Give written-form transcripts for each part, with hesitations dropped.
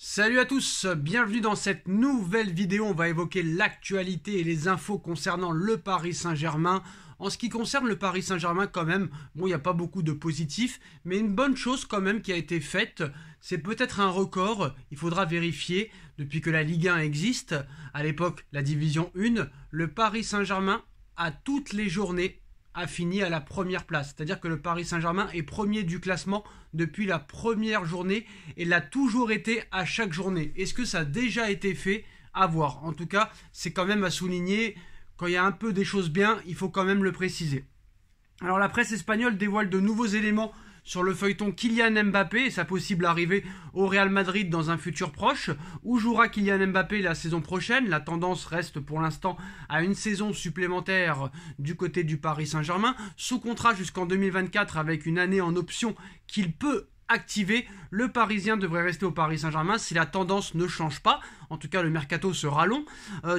Salut à tous, bienvenue dans cette nouvelle vidéo. On va évoquer l'actualité et les infos concernant le Paris Saint-Germain. En ce qui concerne le Paris Saint-Germain, quand même, bon, il n'y a pas beaucoup de positifs, mais une bonne chose quand même qui a été faite, c'est peut-être un record, il faudra vérifier, depuis que la Ligue 1 existe, à l'époque la Division 1, le Paris Saint-Germain, à toutes les journées, a fini à la première place. C'est-à-dire que le Paris Saint-Germain est premier du classement depuis la première journée et l'a toujours été à chaque journée. Est-ce que ça a déjà été fait? À voir. En tout cas, c'est quand même à souligner. Quand il y a un peu des choses bien, il faut quand même le préciser. Alors la presse espagnole dévoile de nouveaux éléments sur le feuilleton Kylian Mbappé et sa possible arrivée au Real Madrid dans un futur proche. Où jouera Kylian Mbappé la saison prochaine? La tendance reste pour l'instant à une saison supplémentaire du côté du Paris Saint-Germain, sous contrat jusqu'en 2024 avec une année en option qu'il peut activer. Le Parisien devrait rester au Paris Saint-Germain si la tendance ne change pas. En tout cas, le mercato sera long.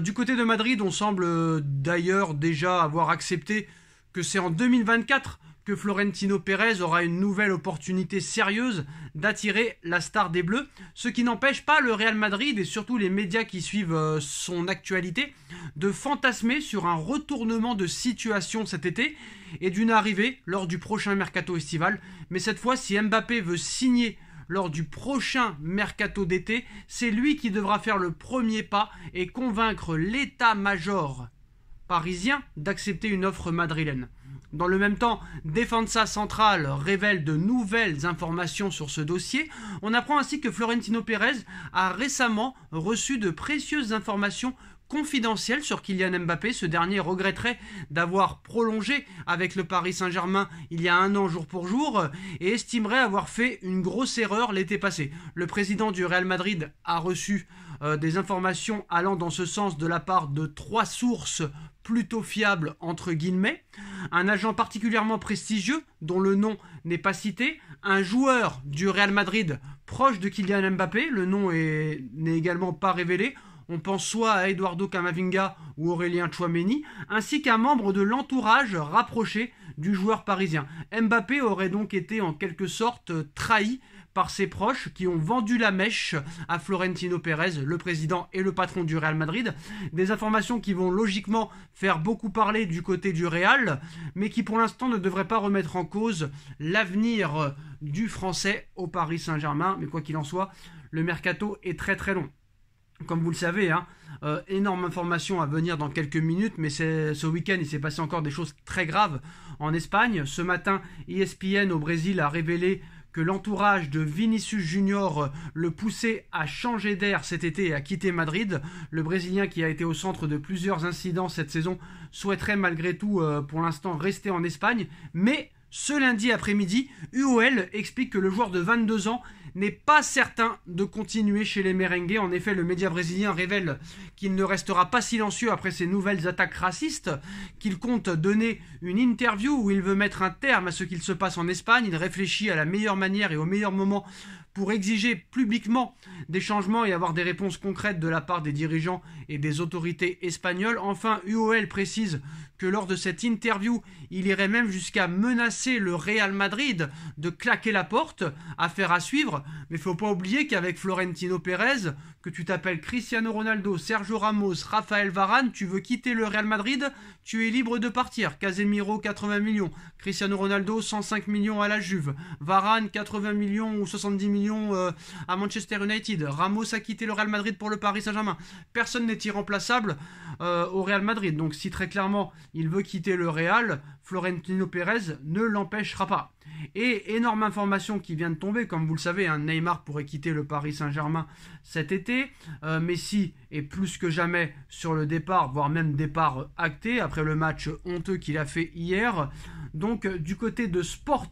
Du côté de Madrid, on semble d'ailleurs déjà avoir accepté que c'est en 2024 que Florentino Pérez aura une nouvelle opportunité sérieuse d'attirer la star des Bleus, ce qui n'empêche pas le Real Madrid et surtout les médias qui suivent son actualité de fantasmer sur un retournement de situation cet été et d'une arrivée lors du prochain mercato estival. Mais cette fois, si Mbappé veut signer lors du prochain mercato d'été, c'est lui qui devra faire le premier pas et convaincre l'état-major parisien d'accepter une offre madrilène. Dans le même temps, Defensa Central révèle de nouvelles informations sur ce dossier. On apprend ainsi que Florentino Pérez a récemment reçu de précieuses informations confidentielles sur Kylian Mbappé. Ce dernier regretterait d'avoir prolongé avec le Paris Saint-Germain il y a un an jour pour jour et estimerait avoir fait une grosse erreur l'été passé. Le président du Real Madrid a reçu des informations allant dans ce sens de la part de 3 sources plutôt fiables entre guillemets, un agent particulièrement prestigieux dont le nom n'est pas cité, un joueur du Real Madrid proche de Kylian Mbappé, le nom n'est également pas révélé. On pense soit à Eduardo Camavinga ou Aurélien Tchouaméni, ainsi qu'un membre de l'entourage rapproché du joueur parisien. Mbappé aurait donc été en quelque sorte trahi par ses proches qui ont vendu la mèche à Florentino Pérez, le président et le patron du Real Madrid. Des informations qui vont logiquement faire beaucoup parler du côté du Real, mais qui pour l'instant ne devraient pas remettre en cause l'avenir du Français au Paris Saint-Germain. Mais quoi qu'il en soit, le mercato est très très long. Comme vous le savez, énorme information à venir dans quelques minutes, mais ce week-end il s'est passé encore des choses très graves en Espagne. Ce matin, ESPN au Brésil a révélé que l'entourage de Vinicius Junior le poussait à changer d'air cet été et à quitter Madrid. Le Brésilien, qui a été au centre de plusieurs incidents cette saison, souhaiterait malgré tout pour l'instant rester en Espagne, mais ce lundi après-midi, UOL explique que le joueur de 22 ans n'est pas certain de continuer chez les merengues. En effet, le média brésilien révèle qu'il ne restera pas silencieux après ces nouvelles attaques racistes, qu'il compte donner une interview où il veut mettre un terme à ce qu'il se passe en Espagne. Il réfléchit à la meilleure manière et au meilleur moment pour exiger publiquement des changements et avoir des réponses concrètes de la part des dirigeants et des autorités espagnoles. Enfin, UOL précise que lors de cette interview, il irait même jusqu'à menacer le Real Madrid de claquer la porte, affaire à suivre. Mais il ne faut pas oublier qu'avec Florentino Pérez, que tu t'appelles Cristiano Ronaldo, Sergio Ramos, Raphaël Varane, tu veux quitter le Real Madrid, tu es libre de partir. Casemiro, 80 millions. Cristiano Ronaldo, 105 millions à la Juve. Varane, 80 millions ou 70 millions à Manchester United. Ramos a quitté le Real Madrid pour le Paris Saint-Germain. Personne n'est irremplaçable au Real Madrid. Donc si très clairement il veut quitter le Real, Florentino Pérez ne l'empêchera pas. Et énorme information qui vient de tomber, comme vous le savez, Neymar pourrait quitter le Paris Saint-Germain cet été. Messi est plus que jamais sur le départ, voire même départ acté, après le match honteux qu'il a fait hier. Donc du côté de Sport,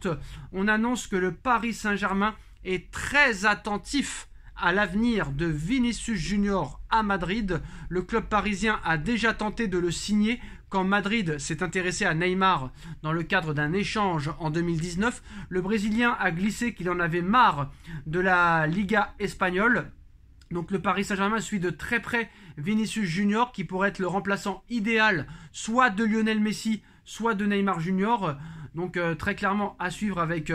on annonce que le Paris Saint-Germain est très attentif à l'avenir de Vinicius Junior à Madrid. Le club parisien a déjà tenté de le signer quand Madrid s'est intéressé à Neymar dans le cadre d'un échange en 2019. Le Brésilien a glissé qu'il en avait marre de la Liga espagnole. Donc le Paris Saint-Germain suit de très près Vinicius Junior qui pourrait être le remplaçant idéal soit de Lionel Messi, soit de Neymar Junior. Donc très clairement à suivre avec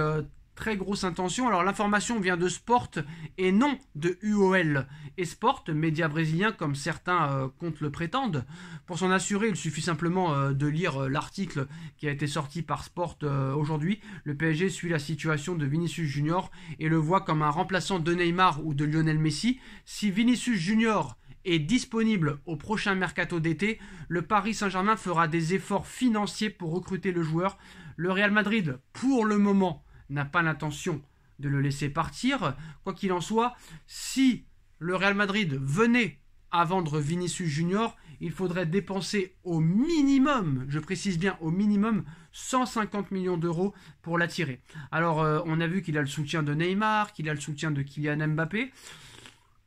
très grosse intention. Alors l'information vient de Sport et non de UOL et Sport, média brésilien comme certains comptent le prétendent. Pour s'en assurer, il suffit simplement de lire l'article qui a été sorti par Sport aujourd'hui. Le PSG suit la situation de Vinicius Junior et le voit comme un remplaçant de Neymar ou de Lionel Messi. Si Vinicius Junior est disponible au prochain mercato d'été, le Paris Saint-Germain fera des efforts financiers pour recruter le joueur. Le Real Madrid, pour le moment, n'a pas l'intention de le laisser partir. Quoi qu'il en soit, si le Real Madrid venait à vendre Vinicius Junior, il faudrait dépenser au minimum, je précise bien au minimum, 150 millions d'euros pour l'attirer. Alors, on a vu qu'il a le soutien de Neymar, qu'il a le soutien de Kylian Mbappé.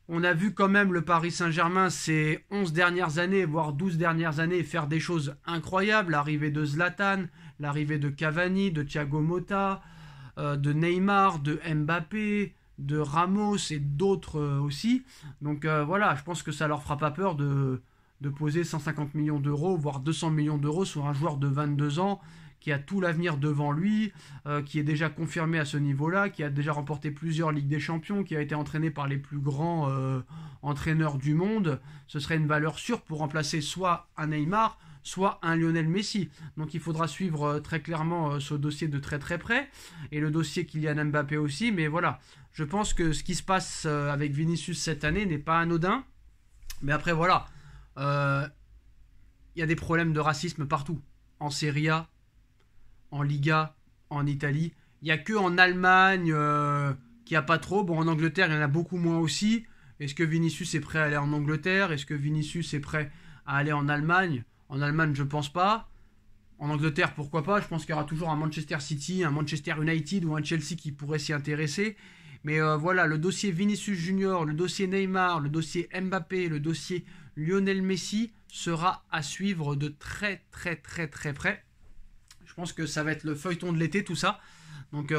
On a vu quand même le Paris Saint-Germain ces 11 dernières années, voire 12 dernières années, faire des choses incroyables. L'arrivée de Zlatan, l'arrivée de Cavani, de Thiago Motta, de Neymar, de Mbappé, de Ramos et d'autres aussi. Donc voilà, je pense que ça leur fera pas peur de poser 150 millions d'euros, voire 200 millions d'euros sur un joueur de 22 ans qui a tout l'avenir devant lui, qui est déjà confirmé à ce niveau-là, qui a déjà remporté plusieurs Ligues des Champions, qui a été entraîné par les plus grands entraîneurs du monde. Ce serait une valeur sûre pour remplacer soit un Neymar, soit un Lionel Messi. Donc il faudra suivre très clairement ce dossier de très très près, et le dossier Kylian Mbappé aussi, mais voilà, je pense que ce qui se passe avec Vinicius cette année n'est pas anodin, mais après voilà, il y a des problèmes de racisme partout, en Serie A, en Liga, en Italie. Il n'y a que en Allemagne qu'il n'y a pas trop. Bon, en Angleterre, il y en a beaucoup moins aussi. Est-ce que Vinicius est prêt à aller en Angleterre? Est-ce que Vinicius est prêt à aller en Allemagne? En Allemagne, je pense pas. En Angleterre, pourquoi pas? Je pense qu'il y aura toujours un Manchester City, un Manchester United ou un Chelsea qui pourrait s'y intéresser. Mais voilà, le dossier Vinicius Junior, le dossier Neymar, le dossier Mbappé, le dossier Lionel Messi sera à suivre de très très très très près. Je pense que ça va être le feuilleton de l'été, tout ça. Donc,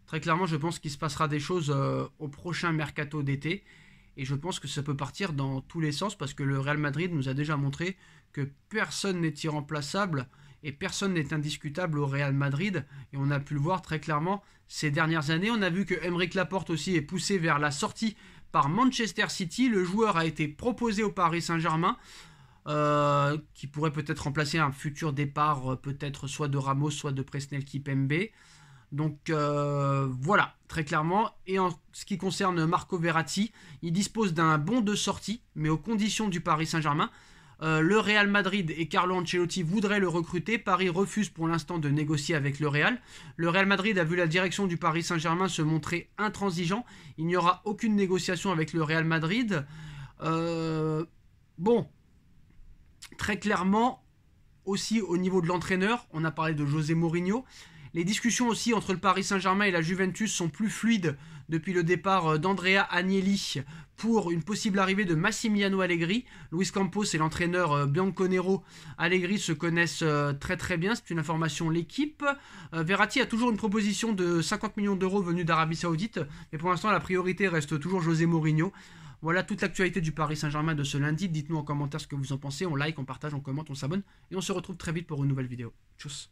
très clairement, je pense qu'il se passera des choses au prochain mercato d'été. Et je pense que ça peut partir dans tous les sens parce que le Real Madrid nous a déjà montré que personne n'est irremplaçable et personne n'est indiscutable au Real Madrid. Et on a pu le voir très clairement ces dernières années. On a vu que Aymeric Laporte aussi est poussé vers la sortie par Manchester City. Le joueur a été proposé au Paris Saint-Germain. Qui pourrait peut-être remplacer un futur départ, peut-être soit de Ramos, soit de Presnel Kimpembe. Donc voilà, très clairement. Et en ce qui concerne Marco Verratti, il dispose d'un bon de sortie, mais aux conditions du Paris Saint-Germain. Le Real Madrid et Carlo Ancelotti voudraient le recruter. Paris refuse pour l'instant de négocier avec le Real. Le Real Madrid a vu la direction du Paris Saint-Germain se montrer intransigeant. Il n'y aura aucune négociation avec le Real Madrid. Bon, très clairement, aussi au niveau de l'entraîneur, on a parlé de José Mourinho. Les discussions aussi entre le Paris Saint-Germain et la Juventus sont plus fluides depuis le départ d'Andrea Agnelli pour une possible arrivée de Massimiliano Allegri. Luis Campos et l'entraîneur Bianconero Allegri se connaissent très très bien, c'est une information l'équipe. Verratti a toujours une proposition de 50 millions d'euros venue d'Arabie Saoudite, mais pour l'instant la priorité reste toujours José Mourinho. Voilà toute l'actualité du Paris Saint-Germain de ce lundi. Dites-nous en commentaire ce que vous en pensez. On like, on partage, on commente, on s'abonne. Et on se retrouve très vite pour une nouvelle vidéo. Tchuss.